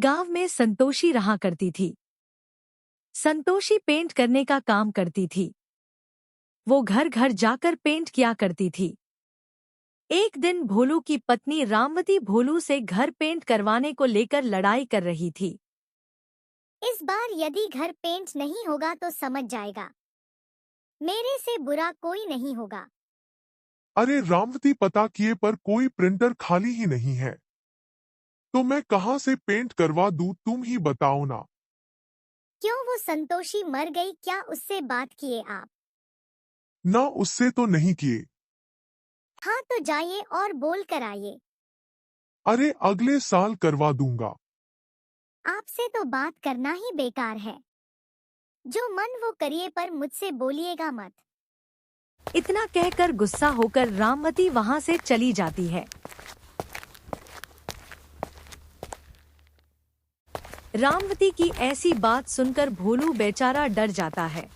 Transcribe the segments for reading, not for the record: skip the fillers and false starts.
गांव में संतोषी रहा करती थी। संतोषी पेंट करने का काम करती थी। वो घर घर जाकर पेंट किया करती थी। एक दिन भोलू की पत्नी रामवती भोलू से घर पेंट करवाने को लेकर लड़ाई कर रही थी। इस बार यदि घर पेंट नहीं होगा तो समझ जाएगा, मेरे से बुरा कोई नहीं होगा। अरे रामवती, पता किए पर कोई प्रिंटर खाली ही नहीं है, तो मैं कहाँ से पेंट करवा दूँ, तुम ही बताओ ना। क्यों, वो संतोषी मर गई क्या? उससे बात किए आप? ना, उससे तो नहीं किए। हाँ तो जाइए और बोल कर आइए। अरे अगले साल करवा दूंगा। आपसे तो बात करना ही बेकार है। जो मन वो करिए, पर मुझसे बोलिएगा मत। इतना कहकर गुस्सा होकर रामवती वहां से चली जाती है। रामवती की ऐसी बात सुनकर भोलू बेचारा डर जाता है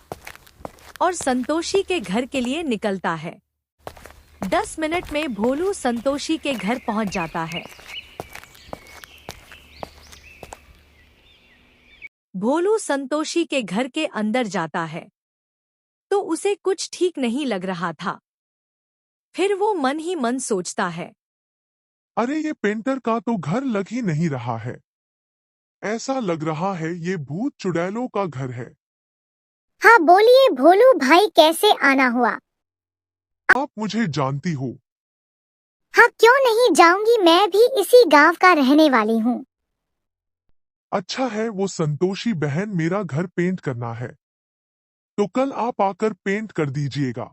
और संतोषी के घर के लिए निकलता है। 10 मिनट में भोलू संतोषी के घर पहुंच जाता है। भोलू संतोषी के घर के अंदर जाता है तो उसे कुछ ठीक नहीं लग रहा था। फिर वो मन ही मन सोचता है, अरे ये पेंटर का तो घर लग ही नहीं रहा है। ऐसा लग रहा है ये भूत चुड़ैलों का घर है। हाँ बोलिए भोलू भाई, कैसे आना हुआ? आप मुझे जानती हो। हाँ क्यों नहीं जाऊंगी, मैं भी इसी गांव का रहने वाली हूँ। अच्छा है, वो संतोषी बहन, मेरा घर पेंट करना है, तो कल आप आकर पेंट कर दीजिएगा।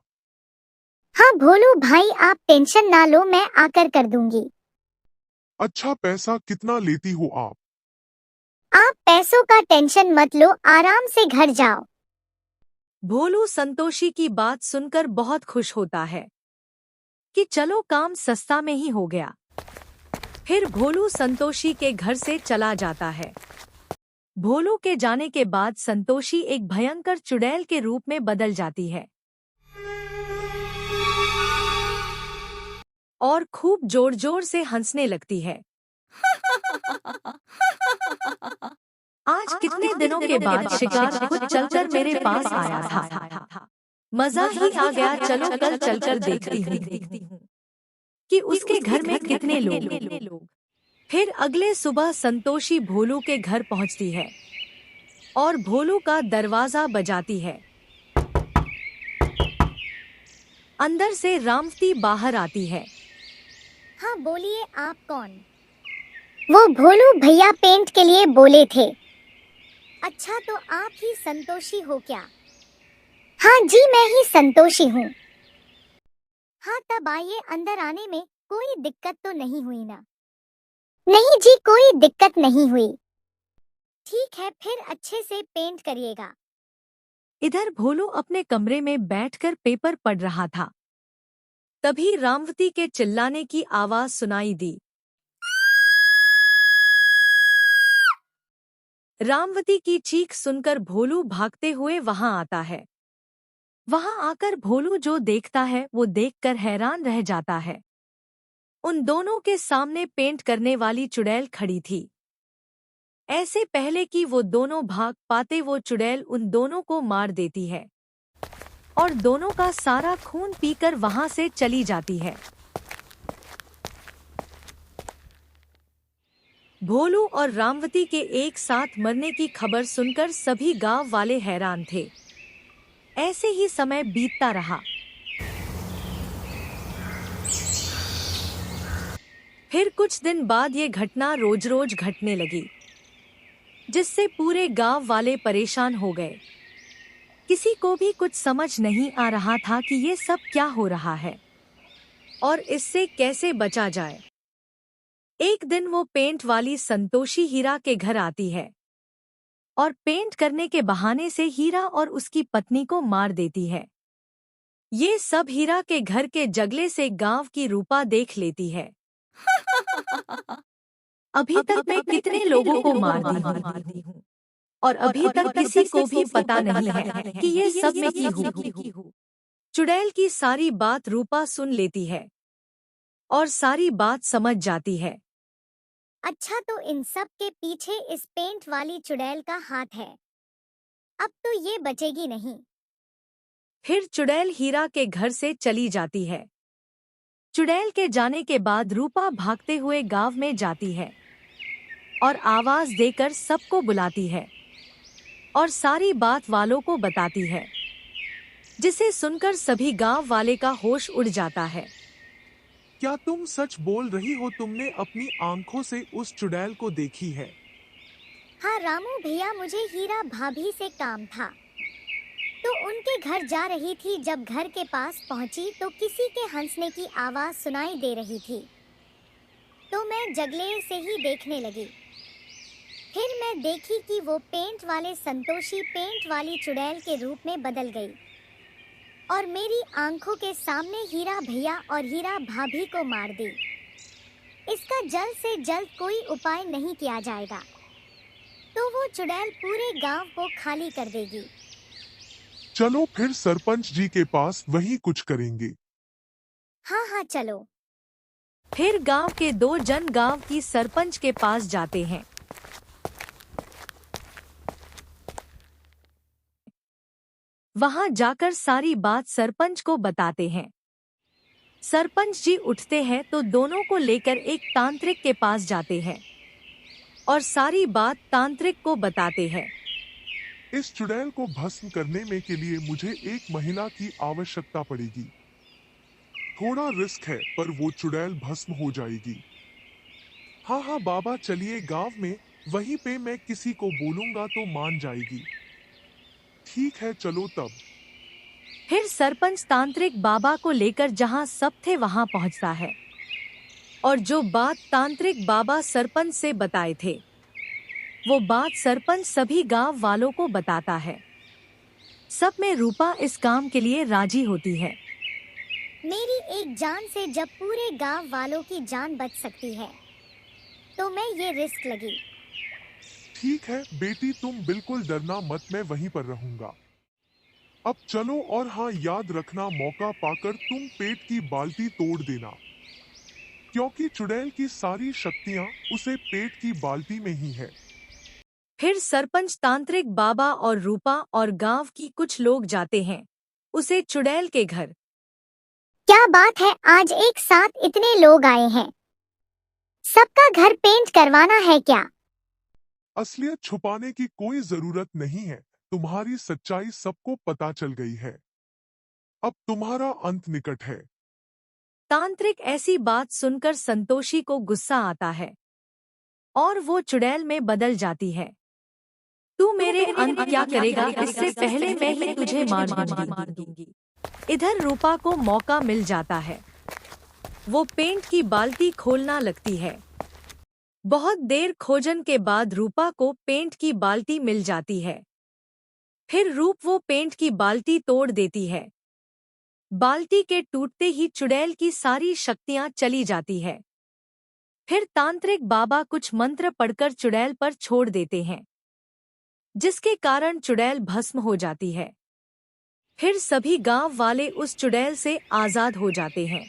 हाँ भोलू भाई, आप टेंशन ना लो, मैं आकर कर दूंगी। अच्छा, पैसा कितना लेती हो आप? आप पैसों का टेंशन मत लो, आराम से घर जाओ। भोलू संतोषी की बात सुनकर बहुत खुश होता है कि चलो काम सस्ता में ही हो गया। फिर भोलू संतोषी के घर से चला जाता है। भोलू के जाने के बाद संतोषी एक भयंकर चुड़ैल के रूप में बदल जाती है और खूब जोर जोर से हंसने लगती है। आज कितने दिनों के बाद शिकार खुद चलकर मेरे पास आया था। मजा ही आ गया। चलो कल चलकर देखती हूँ कि उसके घर में कितने लोग। फिर अगले सुबह संतोषी भोलू के घर पहुंचती है और भोलू का दरवाजा बजाती है। अंदर से रामवती बाहर आती है। हाँ बोलिए, आप कौन? वो भोलू भैया पेंट के लिए बोले थे। अच्छा, तो आप ही संतोषी हो क्या? हाँ जी, मैं ही संतोषी हूँ। हाँ तब आइए, अंदर आने में कोई दिक्कत तो नहीं हुई ना? नहीं जी, कोई दिक्कत नहीं हुई। ठीक है, फिर अच्छे से पेंट करिएगा। इधर भोलू अपने कमरे में बैठकर पेपर पढ़ रहा था। तभी रामवती के चिल्लाने की आवाज सुनाई दी। रामवती की चीख सुनकर भोलू भागते हुए वहां आता है। वहां आकर भोलू जो देखता है वो देखकर हैरान रह जाता है। उन दोनों के सामने पेंट करने वाली चुड़ैल खड़ी थी। ऐसे पहले कि वो दोनों भाग पाते, वो चुड़ैल उन दोनों को मार देती है और दोनों का सारा खून पीकर वहां से चली जाती है। भोलू और रामवती के एक साथ मरने की खबर सुनकर सभी गांव वाले हैरान थे। ऐसे ही समय बीतता रहा। फिर कुछ दिन बाद ये घटना रोज रोज घटने लगी, जिससे पूरे गांव वाले परेशान हो गए। किसी को भी कुछ समझ नहीं आ रहा था कि ये सब क्या हो रहा है और इससे कैसे बचा जाए। एक दिन वो पेंट वाली संतोषी हीरा के घर आती है और पेंट करने के बहाने से हीरा और उसकी पत्नी को मार देती है। ये सब हीरा के घर के जगले से गांव की रूपा देख लेती है। अभी तक मैं कितने लोगों को मार दी हूँ और अभी तक किसी को भी पता नहीं है कि ये सब मैं की हूँ। चुड़ैल की सारी बात रूपा सुन लेती है और सारी बात समझ जाती है। अच्छा, तो इन सब के पीछे इस पेंट वाली चुड़ैल का हाथ है। अब तो ये बचेगी नहीं। फिर चुड़ैल हीरा के घर से चली जाती है। चुड़ैल के जाने के बाद रूपा भागते हुए गांव में जाती है और आवाज देकर सबको बुलाती है और सारी बात वालों को बताती है, जिसे सुनकर सभी गांव वाले का होश उड़ जाता है। क्या तुम सच बोल रही हो? तुमने अपनी आंखों से उस चुड़ैल को देखी है? हाँ रामू भैया, मुझे हीरा भाभी से काम था, तो उनके घर जा रही थी। जब घर के पास पहुंची तो किसी के हंसने की आवाज सुनाई दे रही थी, तो मैं जगले से ही देखने लगी। फिर मैं देखी कि वो पेंट वाले संतोषी पेंट वाली चुड़ैल के रूप में बदल गई और मेरी आंखों के सामने हीरा भैया और हीरा भाभी को मार दी। इसका जल्द से जल्द कोई उपाय नहीं किया जाएगा तो वो चुड़ैल पूरे गांव को खाली कर देगी। चलो फिर सरपंच जी के पास वही कुछ करेंगे। हाँ हाँ चलो। फिर गांव के 2 जन गांव की सरपंच के पास जाते हैं। वहां जाकर सारी बात सरपंच को बताते हैं। सरपंच जी उठते हैं तो दोनों को लेकर एक तांत्रिक के पास जाते हैं और सारी बात तांत्रिक को बताते हैं। इस चुड़ैल को भस्म करने में के लिए मुझे एक महिला की आवश्यकता पड़ेगी। थोड़ा रिस्क है पर वो चुड़ैल भस्म हो जाएगी। हाँ हाँ बाबा, चलिए गांव में, वहीं पे मैं किसी को बोलूंगा तो मान जाएगी। ठीक है चलो तब। फिर सरपंच तांत्रिक बाबा को लेकर जहां सब थे वहां पहुंचता है और जो बात तांत्रिक बाबा सरपंच से बताए थे वो बात सरपंच सभी गांव वालों को बताता है। सब में रूपा इस काम के लिए राजी होती है। मेरी एक जान से जब पूरे गांव वालों की जान बच सकती है तो मैं ये रिस्क लगी। ठीक है बेटी, तुम बिल्कुल डरना मत, मैं वहीं पर रहूंगा। अब चलो, और हाँ याद रखना, मौका पाकर तुम पेट की बाल्टी तोड़ देना, क्योंकि चुड़ैल की सारी शक्तियाँ उसे पेट की बाल्टी में ही है। फिर सरपंच तांत्रिक बाबा और रूपा और गांव की कुछ लोग जाते हैं उसे चुड़ैल के घर। क्या बात है, आज एक साथ इतने लोग आए हैं। सबका घर पेंट करवाना है क्या? असलियत छुपाने की कोई जरूरत नहीं है, तुम्हारी सच्चाई सबको पता चल गई है। अब तुम्हारा अंत निकट है। तांत्रिक ऐसी बात सुनकर संतोषी को गुस्सा आता है और वो चुड़ैल में बदल जाती है। तू मेरे अंत क्या करेगा, इससे पहले मैं ही तुझे मार दूंगी। इधर रूपा को मौका मिल जाता है। वो पेंट की बाल्टी खोलना लगती है। बहुत देर खोजन के बाद रूपा को पेंट की बाल्टी मिल जाती है। फिर रूप वो पेंट की बाल्टी तोड़ देती है। बाल्टी के टूटते ही चुड़ैल की सारी शक्तियां चली जाती है। फिर तांत्रिक बाबा कुछ मंत्र पढ़कर चुड़ैल पर छोड़ देते हैं, जिसके कारण चुड़ैल भस्म हो जाती है। फिर सभी गांव वाले उस चुड़ैल से आजाद हो जाते हैं।